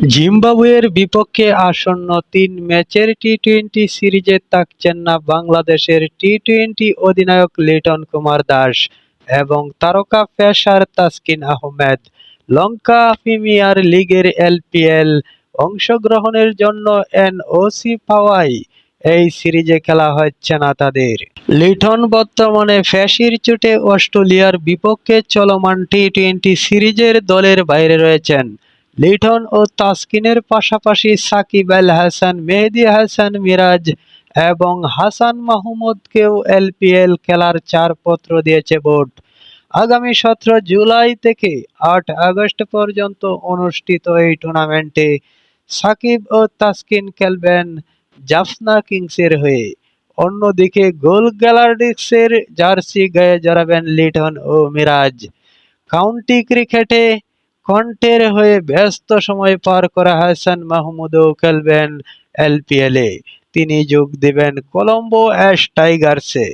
জিম্বাবুয়ের বিপক্ষে আসন্ন ৩ ম্যাচের টি-টোয়েন্টি সিরিজে থাকছেন না বাংলাদেশের টি-টোয়েন্টি অধিনায়ক লিটন কুমার দাস এবং তারকা পেসার তাসকিন আহমেদ। লঙ্কা প্রিমিয়ার লিগের এলপিএল অংশগ্রহণের জন্য এনওসি পাওয়ায় এই সিরিজে খেলা হচ্ছে না তাদের। লিটন বর্তমানে পেশির চোটে অস্ট্রেলিয়ার বিপক্ষে চলমান টি-টোয়েন্টি সিরিজের দলের বাইরে রয়েছেন। লিটন ও তাসকিনের পাশাপাশি সাকিব আল হাসান, মেহেদী হাসান মিরাজ এবং হাসান মাহমুদকেও এলপিএল খেলার ছাড়পত্র দিয়েছে বোর্ড। আগামী 17 জুলাই থেকে 8 আগস্ট পর্যন্ত অনুষ্ঠিত এই টুর্নামেন্টে সাকিব ও তাসকিন খেলবেন জাফনা কিংসের হয়ে। অন্যদিকে গোল গ্যালারিক্সের জার্সি গায়ে জড়াবেন লিটন ও মিরাজ। কাউন্টি ক্রিকেটে কন্টের হয়ে ব্যস্ত সময় পার করা হাসান মাহমুদও খেলবেন এলপিএলে। তিনি যোগ দেবেন কলম্বো অ্যাশ টাইগার্সে।